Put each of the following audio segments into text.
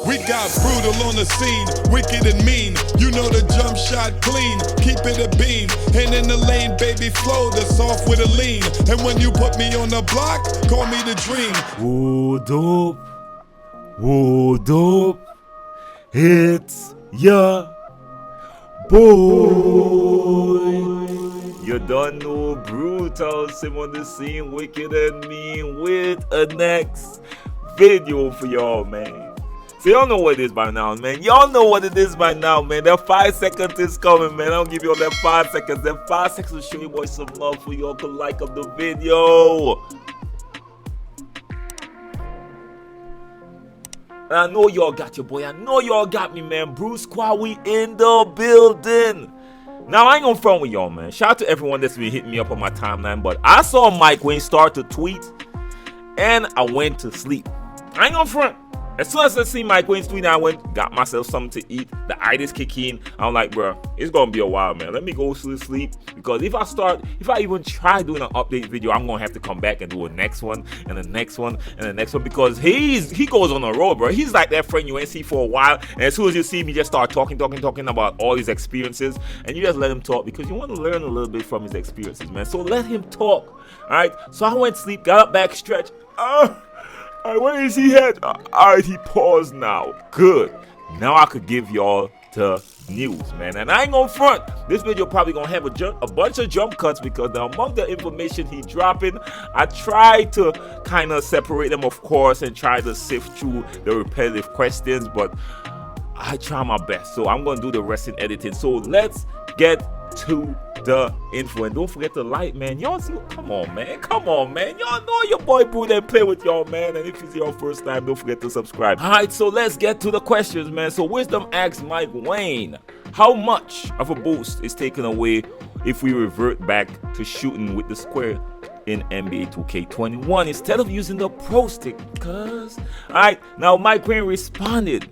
We got brutal on the scene, wicked and mean. You know the jump shot clean, keep it a beam. And in the lane, baby, flow the soft with a lean. And when you put me on the block, call me the dream. What up? What up? It's ya boy. You don't know Brutalsim on the scene, wicked and mean, with a next video for y'all, man. So y'all know what it is by now, man. Y'all know what it is by now, man. That 5 seconds is coming, man. I'll give you all that 5 seconds. That 5 seconds will show you boys some love for y'all. Could like up the video. And I know y'all got your boy. I know y'all got me, man. Bruce Squad, we in the building. Now, I ain't gonna front with y'all, man. Shout out to everyone that's been hitting me up on my timeline. But I saw Mike Wang start to tweet, and I went to sleep. I ain't gonna front. As soon as I see Mike Wang's tweet, I went, got myself something to eat. The itis kick in. I'm like, bro, it's gonna be a while, man. Let me go to sleep. Because if I even try doing an update video, I'm gonna have to come back and do a next one, and the next one, and the next one. Because he goes on a roll, bro. He's like that friend you ain't see for a while. And as soon as you see me, just start talking about all his experiences. And you just let him talk because you want to learn a little bit from his experiences, man. So let him talk. Alright. So I went to sleep, got up, back, stretch. Where is he at? Alright, he paused now. Good. Now I could give y'all the news, man. And I ain't gonna front. This video probably gonna have a bunch of jump cuts because among the information he dropping, I tried to kind of separate them, of course, and try to sift through the repetitive questions, but I try my best. So I'm gonna do the rest in editing. So let's get to the info, and don't forget to like, man. Y'all see, come on, man. Y'all know your boy Boo that play with y'all, man. And if it's your first time, don't forget to subscribe. All right, so let's get to the questions, man. So Wisdom asks Mike Wang, how much of a boost is taken away if we revert back to shooting with the square in NBA 2K21 instead of using the pro stick? Cause all right, now Mike Wang responded,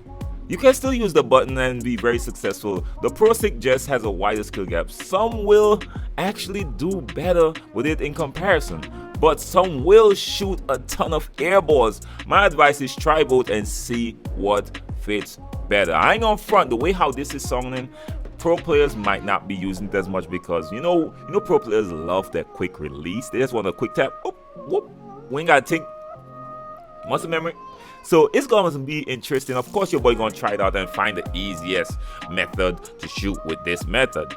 you can still use the button and be very successful. The pro stick just has a wider skill gap. Some will actually do better with it in comparison, but some will shoot a ton of air balls. My advice is try both and see what fits better. I ain't gonna front, the way how this is sounding, pro players might not be using it as much because you know pro players love that quick release. They just want a quick tap. Whoop, whoop. We ain't gotta think. Muscle memory. So it's going to be interesting. Of course, your boy going to try it out and find the easiest method to shoot with this method.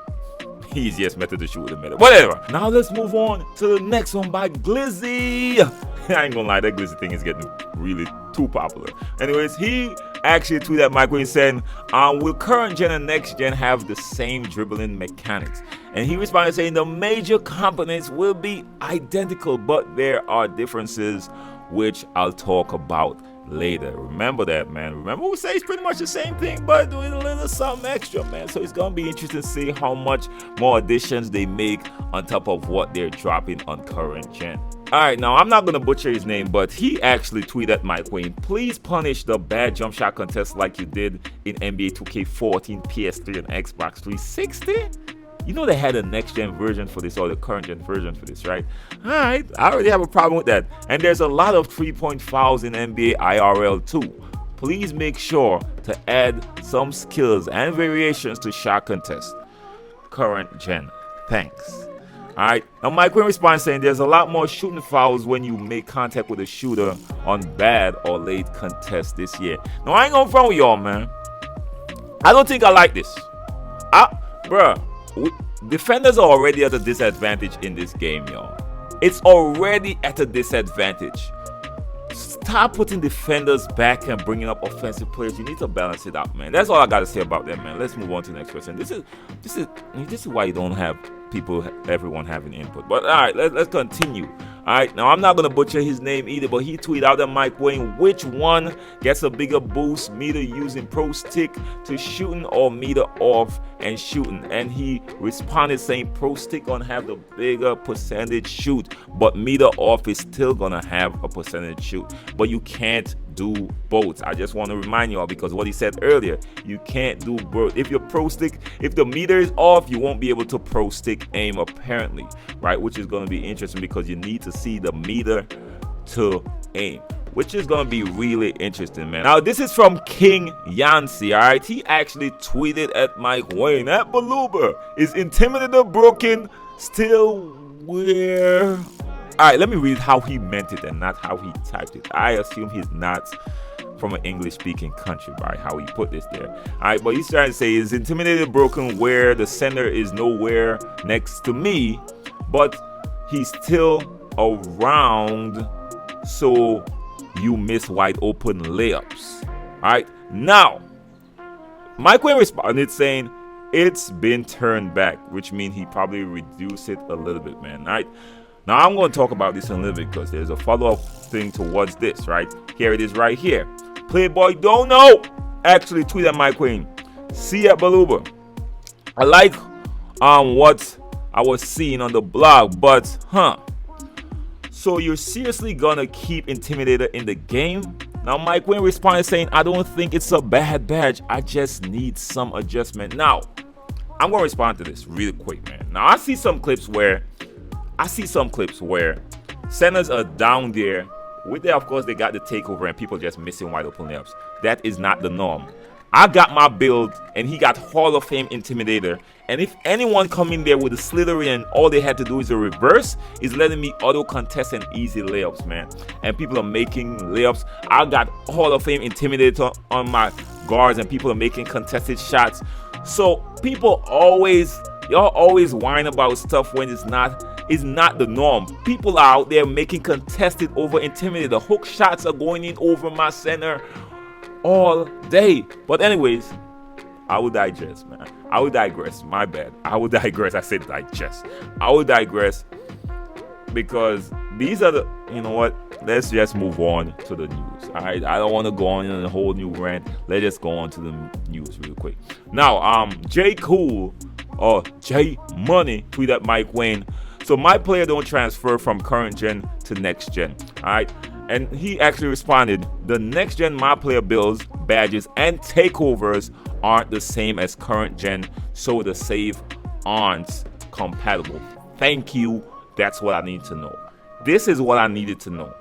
Easiest method to shoot with the method. Whatever. Now let's move on to the next one by Glizzy. I ain't gonna lie, that Glizzy thing is getting really too popular. Anyways, he actually tweeted at Mike Wang saying, will current gen and next gen have the same dribbling mechanics? And he responded saying the major components will be identical, but there are differences which I'll talk about later. Remember that, man. Remember we say it's pretty much the same thing, but doing a little something extra, man. So it's gonna be interesting to see how much more additions they make on top of what they're dropping on current gen. Alright, now I'm not gonna butcher his name, but he actually tweeted at Mike Wang, please punish the bad jump shot contest like you did in NBA 2K14, PS3, and Xbox 360. You know they had a next gen version for this, or the current gen version for this, right? Alright, I already have a problem with that. And there's a lot of 3-point fouls in NBA IRL too. Please make sure to add some skills and variations to shot contest. Current gen. Thanks. Alright, now Mike Wang responds saying there's a lot more shooting fouls when you make contact with a shooter on bad or late contests this year. Now I ain't gonna front with y'all, man. I don't think I like this. Bruh. Defenders are already at a disadvantage in this game, y'all. It's already at a disadvantage. Stop putting defenders back and bringing up offensive players. You need to balance it out, man. That's all I gotta say about that, man. Let's move on to the next question. This is why you don't have everyone having input. But all right, let's continue. All right, now I'm not gonna butcher his name either, but he tweeted out at Mike Wang, which one gets a bigger boost, meter using pro stick to shooting or meter off and shooting? And he responded saying pro stick gonna have the bigger percentage shoot, but meter off is still gonna have a percentage shoot. But you can't do both. I just want to remind y'all, because what he said earlier, you can't do both. If your pro stick, if the meter is off, you won't be able to pro stick aim apparently, right? Which is going to be interesting because you need to see the meter to aim. which is gonna be really interesting, man. Now, this is from King Yancy, alright? He actually tweeted at Mike Wang, at Baluba, is Intimidator broken? Still where? Alright, let me read how he meant it and not how he typed it. I assume he's not from an English-speaking country by how he put this there. Alright, but he's trying to say, is Intimidator broken where the center is nowhere next to me, but he's still around, so you miss wide open layups. Alright, now Mike Wang responded saying it's been turned back, which means he probably reduced it a little bit, man. Alright, now I'm going to talk about this in a little bit because there's a follow-up thing towards this, right? Here it is right here. Playboy don't know actually tweeted Mike Wang. See at Baluba. I like what I was seeing on the blog, but so you're seriously gonna keep Intimidator in the game? Now Mike Wang responded saying, I don't think it's a bad badge, I just need some adjustment. Now I'm gonna respond to this really quick, man. Now I see some clips where centers are down there with there, of course they got the takeover and people just missing wide open layups. That is not the norm. I got my build and he got Hall of Fame Intimidator, and if anyone come in there with a slithery and all they had to do is a reverse, is letting me auto contest and easy layups, man. And people are making layups. I got Hall of Fame Intimidator on my guards and people are making contested shots. So people y'all always whine about stuff when it's not the norm. People are out there making contested over Intimidator. Hook shots are going in over my center all day. But anyways, I will digest, man. I will digress. My bad. I will digress. I said digest. I will digress because these are the, you know what? Let's just move on to the news. All right. I don't want to go on in a whole new rant. Let's just go on to the news real quick. Now, J Cool or J Money tweeted at Mike Wang. So my player don't transfer from current gen to next gen. All right. And he actually responded, the next gen my player builds, badges, and takeovers aren't the same as current gen, so the save aren't compatible. Thank you. That's what I need to know. This is what I needed to know,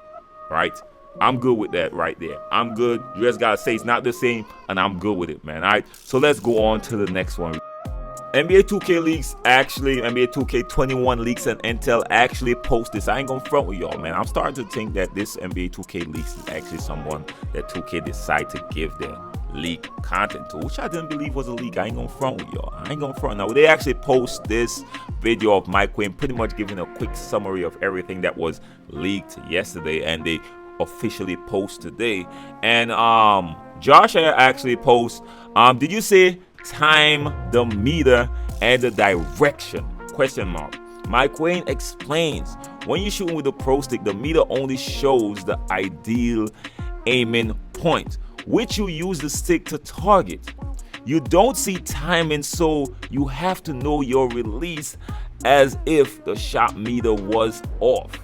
right? I'm good with that right there. I'm good. You just gotta say it's not the same, and I'm good with it, man. All right. So let's go on to the next one. NBA 2K leaks NBA 2K21 leaks and Intel actually post this. I ain't gonna front with y'all, man. I'm starting to think that this NBA 2K leaks is actually someone that 2K decide to give their leak content to, which I didn't believe was a leak. I ain't gonna front with y'all. I ain't gonna front. Now they actually post this video of Mike Wang pretty much giving a quick summary of everything that was leaked yesterday, and they officially post today. And Josh actually posts, did you say time the meter and the direction? Question mark. Mike Wang explains, when you're shooting with a pro stick, the meter only shows the ideal aiming point, which you use the stick to target. You don't see timing, so you have to know your release as if the shot meter was off.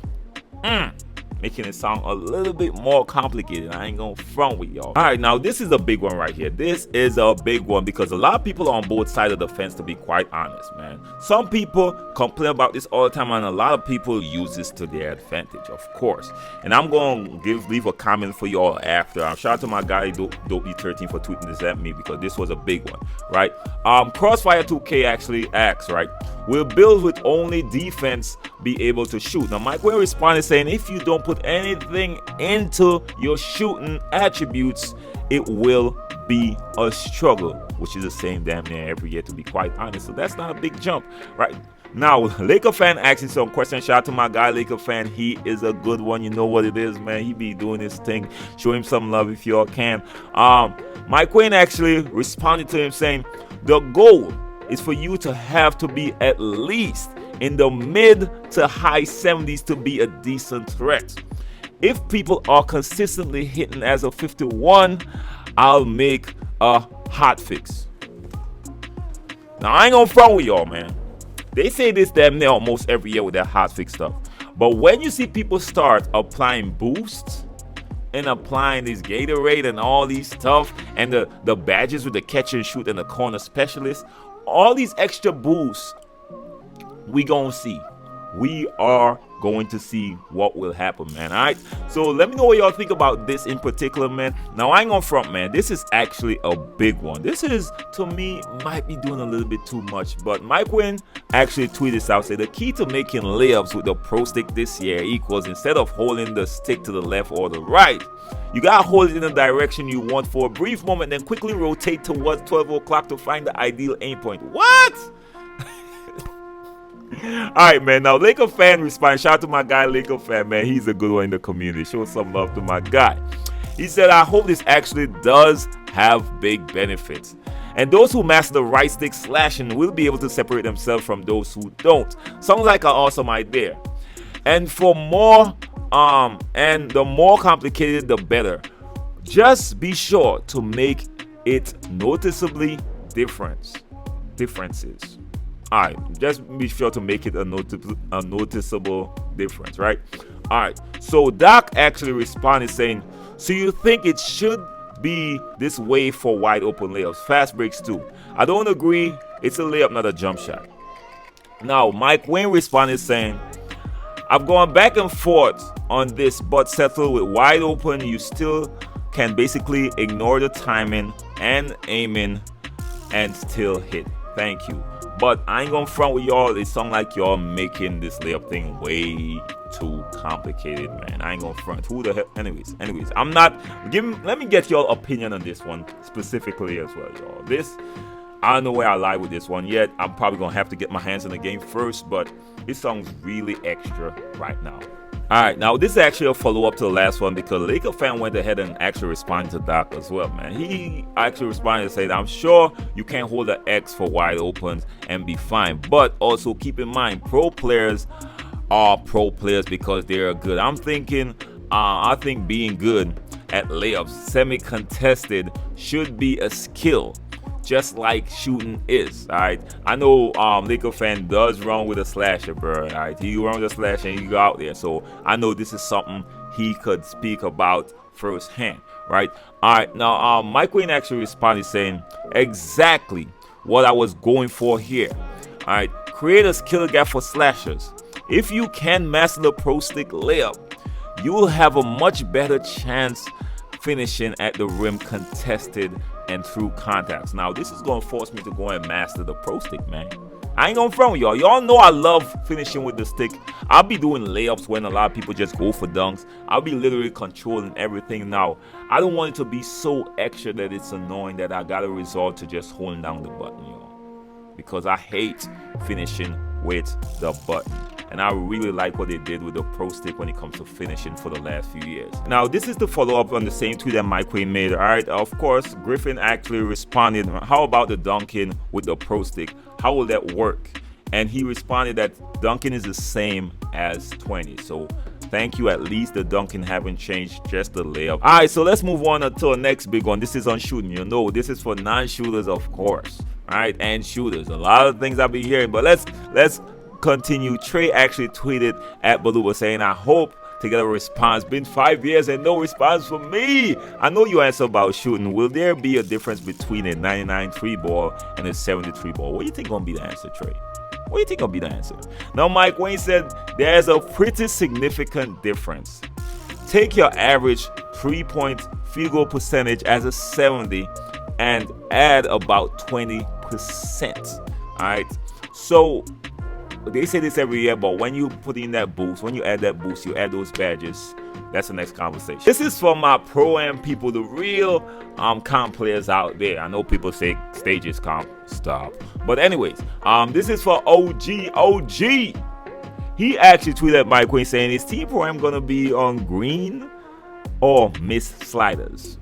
Making it sound a little bit more complicated. I ain't gonna front with y'all. All right, now this is a big one right here. This is a big one because a lot of people are on both sides of the fence, to be quite honest, man. Some people complain about this all the time, and a lot of people use this to their advantage, of course. And I'm gonna leave a comment for y'all after. Shout out to my guy Dopey13 for tweeting this at me because this was a big one, right? Crossfire 2K actually asks, right, will builds with only defense be able to shoot? Now Mike Wang responded saying, if you don't put anything into your shooting attributes, it will be a struggle, which is the same damn near every year, to be quite honest. So that's not a big jump, right? Now, Laker fan asking some questions. Shout out to my guy Laker fan. He is a good one. You know what it is, man. He be doing his thing. Show him some love if y'all can. Mike Wang actually responded to him saying, the goal is for you to have to be at least in the mid to high 70s to be a decent threat. If people are consistently hitting as a 51, I'll make a hot fix. Now I ain't gonna front with y'all, man. They say this damn near almost every year with that hot fix stuff. But when you see people start applying boosts and applying this Gatorade and all these stuff, and the badges with the catch and shoot and the corner specialist, all these extra boosts, we gonna see. we are going to see what will happen, man. All right, so let me know what y'all think about this in particular, man. Now I ain't gonna front, man, this is actually a big one. This is, to me, might be doing a little bit too much, but Mike Wang actually tweeted this out, said the key to making layups with the pro stick this year equals, instead of holding the stick to the left or the right, you gotta hold it in the direction you want for a brief moment, then quickly rotate towards 12 o'clock to find the ideal aim point. What? Alright, man. Now, Laker fan responds. Shout out to my guy, Laker fan, man. He's a good one in the community. Show some love to my guy. He said, I hope this actually does have big benefits. And those who master the right stick slashing will be able to separate themselves from those who don't. Sounds like an awesome idea. And for more, and the more complicated, the better. Just be sure to make it noticeably differences. Alright, just be sure to make it a noticeable difference, right? Alright, so Doc actually responded saying, so you think it should be this way for wide open layups, fast breaks too? I don't agree. It's a layup, not a jump shot. Now, Mike Wang responded saying, I've gone back and forth on this, but settle with wide open. You still can basically ignore the timing and aiming and still hit. Thank you. But I ain't gonna front with y'all. It sounds like y'all making this layup thing way too complicated, man. I ain't gonna front. Who the hell? Anyways, I'm not giving. Let me get y'all opinion on this one specifically as well, y'all. This, I don't know where I lie with this one yet. I'm probably gonna have to get my hands in the game first, but it sounds really extra right now. Alright, now this is actually a follow-up to the last one, because Laker fan went ahead and actually responded to Doc as well, man. He actually responded and said, I'm sure you can hold the X for wide opens and be fine, but also keep in mind, pro players are pro players because they are good. I think being good at layups, semi-contested, should be a skill, just like shooting is. Alright, I know Laker fan does run with a slasher, bro. Alright, he run with a slasher and you go out there, so I know this is something he could speak about firsthand, right? Alright, now Mike Wang actually responded saying, exactly what I was going for here. Alright, create a skill gap for slashers. If you can master the pro stick layup, you will have a much better chance finishing at the rim contested and through contacts. Now this is gonna force me to go and master the pro stick, man. I ain't gonna front with y'all. Y'all know I love finishing with the stick. I'll be doing layups when a lot of people just go for dunks. I'll be literally controlling everything. Now I don't want it to be so extra that it's annoying that I gotta resort to just holding down the button, y'all, because I hate finishing with the button. And I really like what they did with the pro stick when it comes to finishing for the last few years. Now, this is the follow-up on the same tweet that Mike Wang made. All right, of course, Griffin actually responded, how about the dunking with the pro stick? How will that work? And he responded that dunking is the same as 20. So thank you. At least the dunking haven't changed, just the layup. All right, so let's move on to the next big one. This is on shooting. You know, this is for non-shooters, of course. All right, and shooters. A lot of things I'll be hearing, but let's continue. Trey actually tweeted at Baluba saying, I hope to get a response. Been 5 years and no response from me. I know you answer about shooting. Will there be a difference between a 99 3 ball and a 73 ball? What do you think gonna be the answer, Trey? What do you think gonna be the answer? Now, Mike Wang said there's a pretty significant difference. Take your average 3-point field goal percentage as a 70 and add about 20%. All right, so they say this every year, but when you put in that boost, when you add that boost, you add those badges. That's the next conversation. This is for my pro-am people, the real comp players out there. I know people say stages comp, stop. But anyways, this is for OG. He actually tweeted at Mike Wang saying, is Team Pro-am gonna be on green or miss sliders?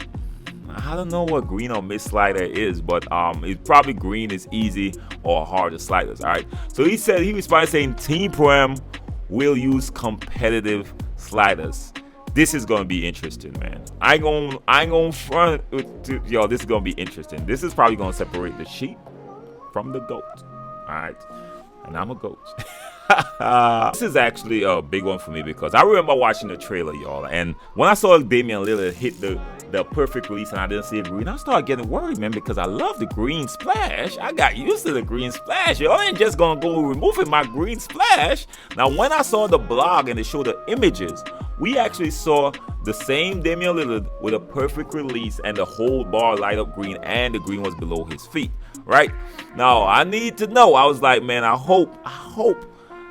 I don't know what green or miss slider is, but it's probably green is easy or harder sliders. All right, so he responded saying Team Pro-am will use competitive sliders. This is gonna be interesting, man. I ain't gonna front y'all. This is gonna be interesting. This is probably gonna separate the sheep from the goat. All right, and I'm a goat. This is actually a big one for me because I remember watching the trailer, y'all, and when I saw Damian Lillard hit the the perfect release and I didn't see a green, I started getting worried, man, because I love the green splash. I got used to the green splash. Y'all ain't just gonna go removing my green splash. Now, when I saw the blog and they showed the images, we actually saw the same Damian Lillard with a perfect release and the whole bar light up green and the green was below his feet, right? Now, I need to know. I was like, man, I hope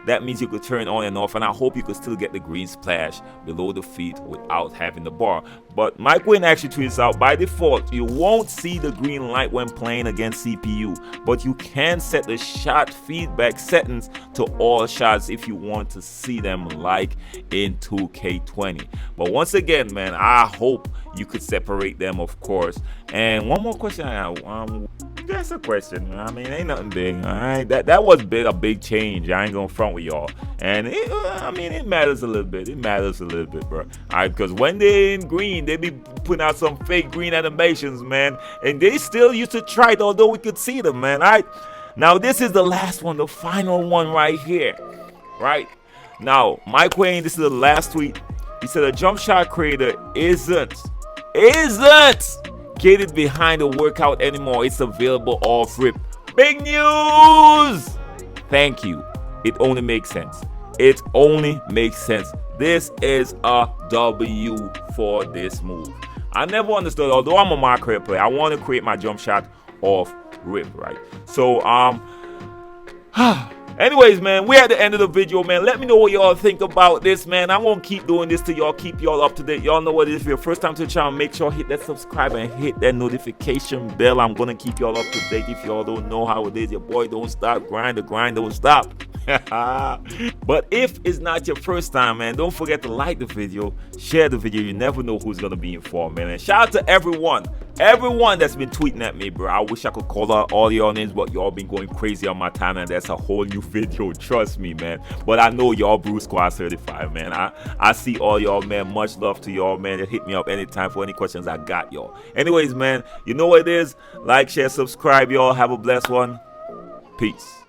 that means you could turn on and off, and I hope you could still get the green splash below the feet without having the bar. But Mike Wang actually tweets out, by default, you won't see the green light when playing against CPU, but you can set the shot feedback settings to all shots if you want to see them like in 2K20. But once again, man, I hope you could separate them, of course. And one more question I have. That's a question. I mean, ain't nothing big. All right, that was a big change. I ain't gonna front with y'all, and it matters a little bit. It matters a little bit, bro. All right, because when they in green, they be putting out some fake green animations, man, and they still used to try it, although we could see them, man. All right, now this is the last one, the final one right here, right? Now, Mike Wang, this is the last tweet. He said a jump shot creator isn't gated behind the workout anymore. It's available off rip. Big news! Thank you. It only makes sense. It only makes sense. This is a W for this move. I never understood, although I'm a my career player, I want to create my jump shot off rip, right? So anyways, man, we're at the end of the video, man. Let me know what y'all think about this, man. I'm gonna keep doing this to y'all, keep y'all up to date. Y'all know what it is. If you're first time to the channel, make sure hit that subscribe and hit that notification bell. I'm gonna keep y'all up to date. If y'all don't know how it is, your boy don't stop. The grind don't stop. But if it's not your first time, man, don't forget to like the video, share the video. You never know who's gonna be informed, man. And shout out to everyone that's been tweeting at me, bro. I wish I could call out all y'all names, but y'all been going crazy on my time, and that's a whole new video, trust me, man. But I know y'all Bruce Squad certified, man. I see all y'all, man. Much love to y'all, man. Just hit me up anytime for any questions. I got y'all. Anyways, man, you know what it is. Like, share, subscribe, y'all. Have a blessed one. Peace.